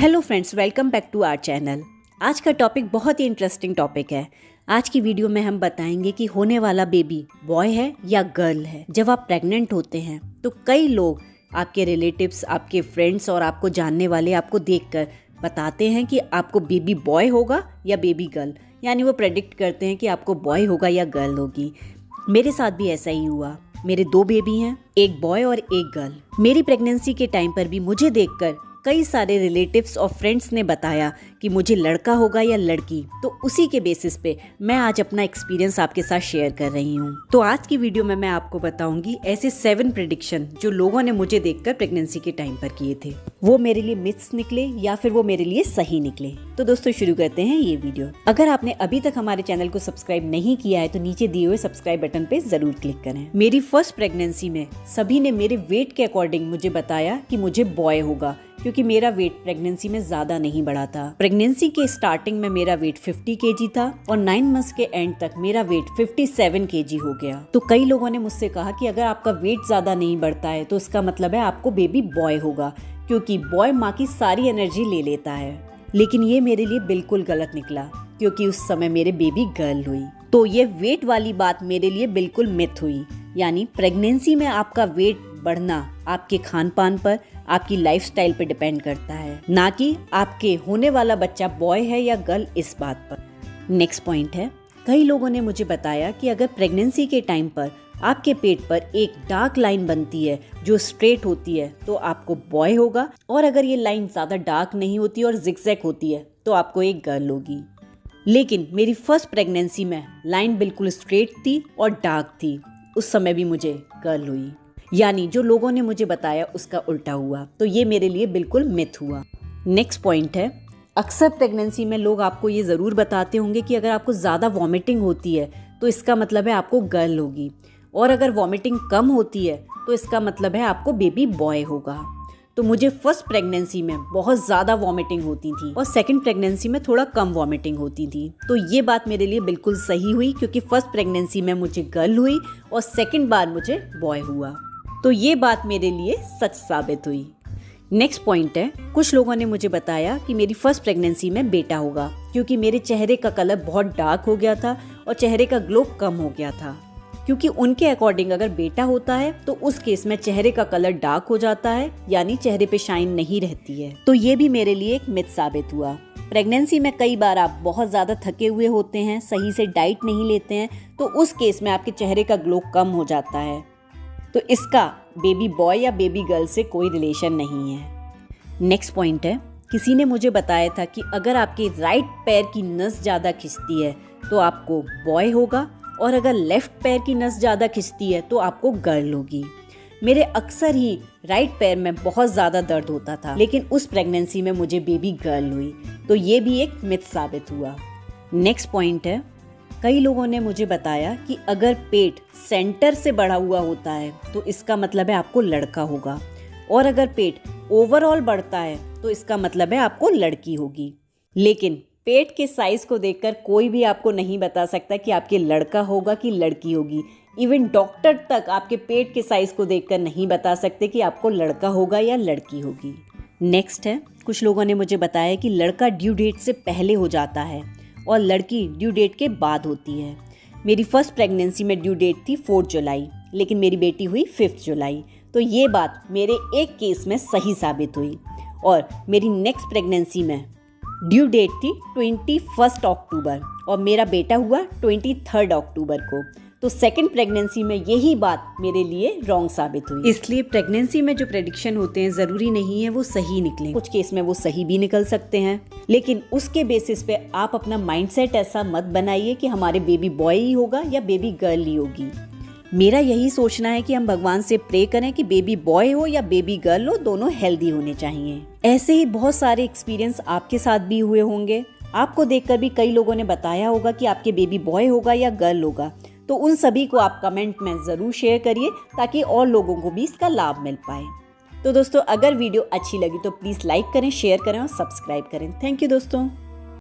Hello friends, welcome back to our channel. आज का topic बहुत ही इंटरेस्टिंग टॉपिक है। आज की वीडियो में हम बताएंगे कि होने वाला बेबी बॉय है या गर्ल है। जब आप प्रेग्नेंट होते हैं तो कई लोग, आपके रिलेटिव्स, आपके फ्रेंड्स और आपको जानने वाले आपको देखकर बताते हैं कि आपको बेबी बॉय होगा या बेबी गर्ल, यानी वो प्रेडिक्ट करते हैं कि आपको बॉय होगा या गर्ल होगी। मेरे साथ भी ऐसा ही हुआ। मेरे 2 बेबी हैं, एक बॉय और एक गर्ल। मेरी प्रेगनेंसी के टाइम पर भी मुझे देखकर कई सारे रिलेटिव्स और फ्रेंड्स ने बताया कि मुझे लड़का होगा या लड़की। तो उसी के बेसिस पे मैं आज अपना एक्सपीरियंस आपके साथ शेयर कर रही हूँ। तो आज की वीडियो में मैं आपको बताऊंगी ऐसे 7 प्रेडिक्शन जो लोगों ने मुझे देखकर प्रेगनेंसी के टाइम पर किए थे। वो मेरे लिए मिथ्स निकले या फिर वो मेरे लिए सही निकले। तो दोस्तों शुरू करते हैं ये वीडियो। अगर आपने अभी तक हमारे चैनल को सब्सक्राइब नहीं किया है तो नीचे दिए हुए सब्सक्राइब बटन पे जरूर क्लिक करें। मेरी फर्स्ट प्रेगनेंसी में सभी ने मेरे वेट के अकॉर्डिंग मुझे बताया कि मुझे बॉय होगा, क्योंकि मेरा वेट प्रेगनेंसी में ज्यादा नहीं बढ़ा था। प्रेगनेंसी के स्टार्टिंग में मेरा वेट 50 kg था और 9 मंथ्स के एंड तक मेरा वेट 57 kg हो गया। तो कई लोगों ने मुझसे कहा कि अगर आपका वेट ज्यादा नहीं बढ़ता है तो इसका मतलब है आपको बेबी बॉय होगा, क्योंकि बॉय माँ की सारी एनर्जी ले लेता है। लेकिन ये मेरे लिए बिल्कुल गलत निकला, क्योंकि उस समय मेरे बेबी गर्ल हुई। तो ये वेट वाली बात मेरे लिए बिल्कुल मिथ हुई। यानी प्रेगनेंसी में आपका वेट बढ़ना आपके खान पान पर, आपकी लाइफस्टाइल पे डिपेंड करता है, ना कि आपके होने वाला बच्चा बॉय है या गर्ल इस बात पर। नेक्स्ट पॉइंट है, कई लोगों ने मुझे बताया कि अगर प्रेगनेंसी के टाइम पर आपके पेट पर एक डार्क लाइन बनती है जो स्ट्रेट होती है तो आपको बॉय होगा, और अगर ये लाइन ज्यादा डार्क नहीं होती और जिगजैग होती है तो आपको एक गर्ल होगी। लेकिन मेरी फर्स्ट प्रेगनेंसी में लाइन बिल्कुल स्ट्रेट थी और डार्क थी। उस समय भी मुझे गर्ल हुई, यानी जो लोगों ने मुझे बताया उसका उल्टा हुआ। तो ये मेरे लिए बिल्कुल मिथ हुआ। नेक्स्ट पॉइंट है, अक्सर प्रेगनेंसी में लोग आपको ये ज़रूर बताते होंगे कि अगर आपको ज़्यादा वॉमिटिंग होती है तो इसका मतलब है आपको गर्ल होगी, और अगर वॉमिटिंग कम होती है तो इसका मतलब है आपको बेबी बॉय होगा। तो मुझे फर्स्ट प्रेगनेंसी में बहुत ज़्यादा वॉमिटिंग होती थी और सेकंड प्रेगनेंसी में थोड़ा कम वॉमिटिंग होती थी। तो ये बात मेरे लिए बिल्कुल सही हुई, क्योंकि फर्स्ट प्रेगनेंसी में मुझे गर्ल हुई और सेकंड बार मुझे बॉय हुआ। तो ये बात मेरे लिए सच साबित हुई। नेक्स्ट पॉइंट है, कुछ लोगों ने मुझे बताया कि मेरी फर्स्ट प्रेगनेंसी में बेटा होगा, क्योंकि मेरे चेहरे का कलर बहुत डार्क हो गया था और चेहरे का ग्लो कम हो गया था। क्योंकि उनके अकॉर्डिंग अगर बेटा होता है तो उस केस में चेहरे का कलर डार्क हो जाता है, यानी चेहरे पे शाइन नहीं रहती है। तो ये भी मेरे लिए एक मिथ साबित हुआ। प्रेगनेंसी में कई बार आप बहुत ज़्यादा थके हुए होते हैं, सही से डाइट नहीं लेते हैं, तो उस केस में आपके चेहरे का ग्लो कम हो जाता है। तो इसका बेबी बॉय या बेबी गर्ल से कोई रिलेशन नहीं है। नेक्स्ट पॉइंट है, किसी ने मुझे बताया था कि अगर आपके राइट पैर की नस ज़्यादा खिंचती है तो आपको बॉय होगा, और अगर लेफ्ट पैर की नस ज़्यादा खिंचती है तो आपको गर्ल होगी। मेरे अक्सर ही राइट पैर में बहुत ज़्यादा दर्द होता था, लेकिन उस प्रेगनेंसी में मुझे बेबी गर्ल हुई। तो ये भी एक मिथ साबित हुआ। नेक्स्ट पॉइंट है, कई लोगों ने मुझे बताया कि अगर पेट सेंटर से बढ़ा हुआ होता है तो इसका मतलब है आपको लड़का होगा, और अगर पेट ओवरऑल बढ़ता है तो इसका मतलब है आपको लड़की होगी। लेकिन पेट के साइज को देखकर कोई भी आपको नहीं बता सकता कि आपके लड़का होगा कि लड़की होगी। इवन डॉक्टर तक आपके पेट के साइज को देखकर नहीं बता सकते कि आपको लड़का होगा या लड़की होगी। नेक्स्ट है, कुछ लोगों ने मुझे बताया कि लड़का ड्यू डेट से पहले हो जाता है और लड़की ड्यू डेट के बाद होती है। मेरी फर्स्ट प्रेगनेंसी में ड्यू डेट थी 4 जुलाई, लेकिन मेरी बेटी हुई 5 जुलाई। तो ये बात मेरे एक केस में सही साबित हुई। और मेरी नेक्स्ट प्रेगनेंसी में ड्यू डेट थी 21 अक्टूबर और मेरा बेटा हुआ 23 अक्टूबर को। तो सेकंड प्रेगनेंसी में यही बात मेरे लिए रॉन्ग साबित हुई। इसलिए प्रेगनेंसी में जो प्रेडिक्शन होते हैं ज़रूरी नहीं है वो सही निकले। कुछ केस में वो सही भी निकल सकते हैं, लेकिन उसके बेसिस पे आप अपना माइंडसेट ऐसा मत बनाइए कि हमारे बेबी बॉय ही होगा या बेबी गर्ल ही होगी। मेरा यही सोचना है कि हम भगवान से प्रे करें कि बेबी बॉय हो या बेबी गर्ल हो, दोनों हेल्दी होने चाहिए। ऐसे ही बहुत सारे एक्सपीरियंस आपके साथ भी हुए होंगे। आपको देखकर भी कई लोगों ने बताया होगा कि आपके बेबी बॉय होगा या गर्ल होगा। तो उन सभी को आप कमेंट में ज़रूर शेयर करिए, ताकि और लोगों को भी इसका लाभ मिल पाए। तो दोस्तों, अगर वीडियो अच्छी लगी तो प्लीज़ लाइक करें, शेयर करें और सब्सक्राइब करें। थैंक यू दोस्तों।